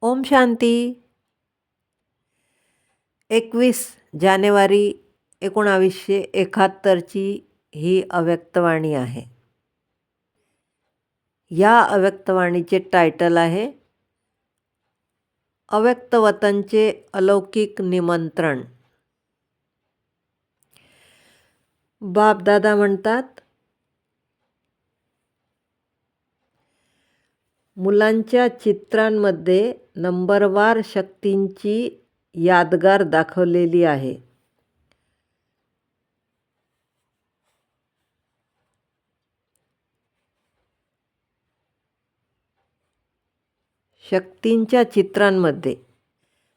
ओम शांती. 21 जानेवारी 1971ची ही अव्यक्तवाणी आहे. या अव्यक्तवाणीचे टायटल आहे अव्यक्त वतनचे अलौकिक निमंत्रण. बापदादा म्हणतात, मुलांच्या चित्रांमध्ये नंबरवार शक्तींची यादगार दाखवलेली आहे. शक्तींच्या चित्रांमध्ये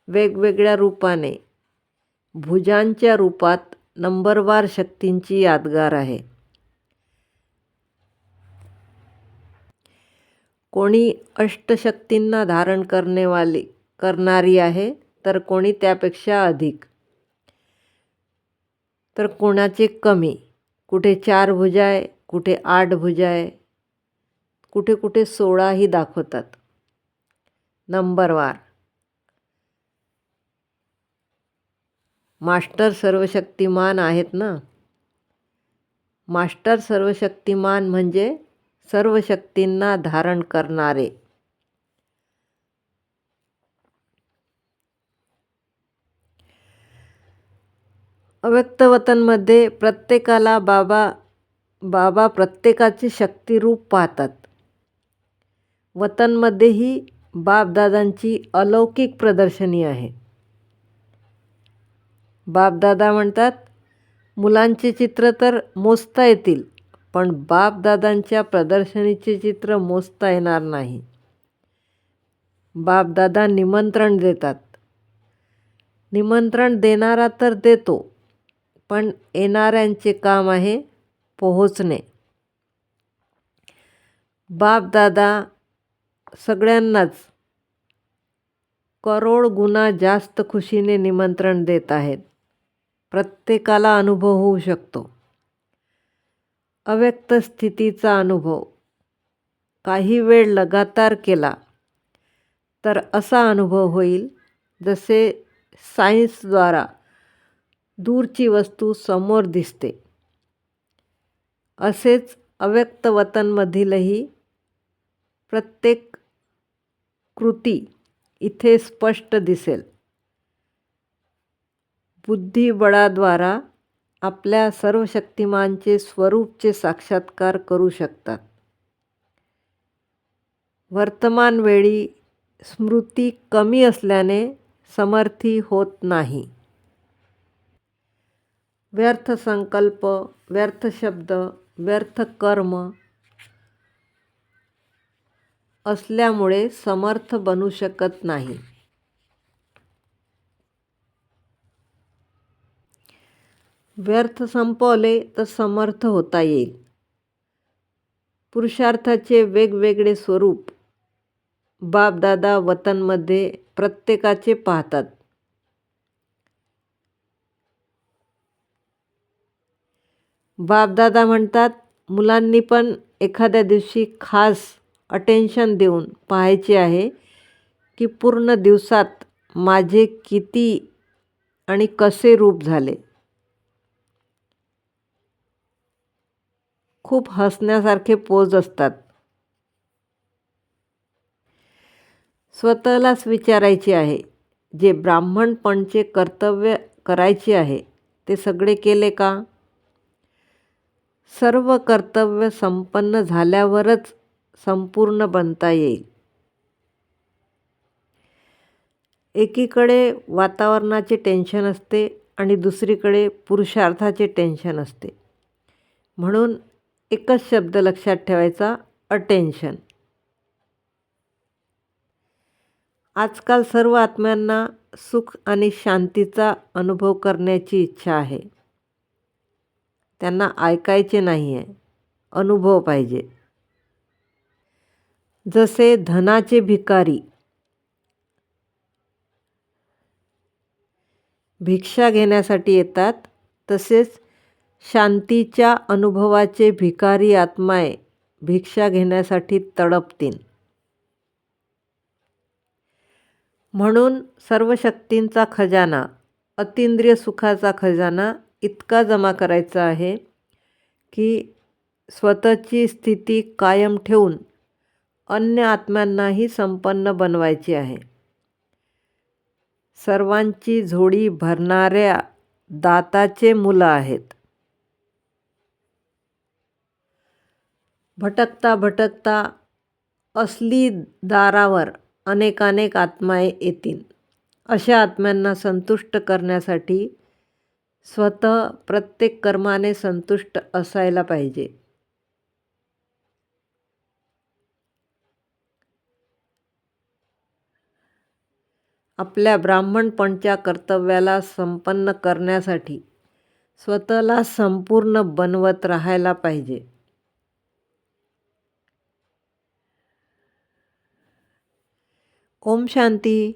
वेगवेगळ्या रूपाने भुजांच्या रूपात नंबरवार शक्तींची यादगार आहे. कोणी अष्टशक्तींना धारण करणारी आहे, तर कोणी त्यापेक्षा अधिक, तर कोणाचे कमी. कुठे 4 भुजा आहे, कुठे 8 भुजा आहे, कुठे कुठे 16ही दाखवतात नंबरवार. मास्टर सर्वशक्तिमान आहेत ना. मास्टर सर्वशक्तिमान म्हणजे सर्व शक्तींना धारण करणारे. अव्यक्त वतनमध्ये प्रत्येकाला बाबा प्रत्येकाचे शक्तिरूप पाहतात. वतनमध्येही बापदादांची अलौकिक प्रदर्शनी आहे. बापदादा म्हणतात, मुलांचे चित्र तर मोजता येतील, पण बापदादांच्या प्रदर्शनीचे चित्र मोजता येणार नाही. बापदादा निमंत्रण देतात. निमंत्रण देणारा तर देतो, पण येणाऱ्यांचे काम आहे पोहोचणे. बापदादा सगळ्यांनाच करोड गुणा जास्त खुशीने निमंत्रण देत आहेत. प्रत्येकाला अनुभव होऊ शकतो. अव्यक्त स्थितीचा अनुभव काही वेळ लगातार केला तर असा अनुभव होईल जसे सायन्सद्वारा दूरची वस्तू समोर दिसते. असेच अव्यक्त वतनमधीलही प्रत्येक कृती इथे स्पष्ट दिसेल. बुद्धिबळाद्वारा आपल्या सर्व शक्तिमानचे स्वरूपचे साक्षात्कार करू शकतात. वर्तमान वेळी स्मृती कमी असल्याने समर्थी होत नाही. व्यर्थ संकल्प, व्यर्थ शब्द, व्यर्थ कर्म असल्यामुळे समर्थ बनू शकत नाही. व्यर्थ संपवले तर समर्थ होता येईल. पुरुषार्थाचे वेगवेगळे स्वरूप बापदादा वतनमध्ये प्रत्येकाचे पाहतात. बापदादा म्हणतात, मुलांनी पण एखाद्या दिवशी खास अटेन्शन देऊन पाहायचे आहे की पूर्ण दिवसात माझे किती आणि कसे रूप झाले. खूप हसण्यासारखे पोज असतात. स्वतःलाच विचारायचे आहे, जे ब्राह्मणपणचे कर्तव्य करायचे आहे ते सगळे केले का? सर्व कर्तव्य संपन्न झाल्यावरच संपूर्ण बनता येईल. एकीकडे वातावरणाचे टेन्शन असते आणि दुसरीकडे पुरुषार्थाचे टेन्शन असते. म्हणून एकच शब्द लक्षात ठेवायचा, अटेन्शन. आजकाल सर्व आत्म्यांना सुख आणि शांतीचा अनुभव करण्याची इच्छा आहे. त्यांना ऐकायचे नाही आहे, अनुभव पाहिजे. जसे धनाचे भिकारी भिक्षा घेण्यासाठी येतात, तसेच शांतीच्या अनुभवाचे भिकारी आत्माए भिक्षा घेण्यासाठी तडपतील. म्हणून सर्व शक्तींचा खजाना, अतींद्रिय सुखाचा खजाना इतका जमा करायचा आहे की स्वतःची स्थिती कायम ठेवून अन्य आत्म्यांनाही संपन्न बनवायची आहे. सर्वांची झोळी भरणाऱ्या दाताचे मुलं आहेत. भटकता भटकता असली दारावर अनेकानेक आत्मा येतील. अशा आत्म्यांना संतुष्ट करण्यासाठी स्वतः प्रत्येक कर्माने संतुष्ट असायला पाहिजे. आपल्या ब्राह्मणपणच्या कर्तव्याला संपन्न करण्यासाठी स्वतःला संपूर्ण बनवत राहायला पाहिजे. ओम शांती.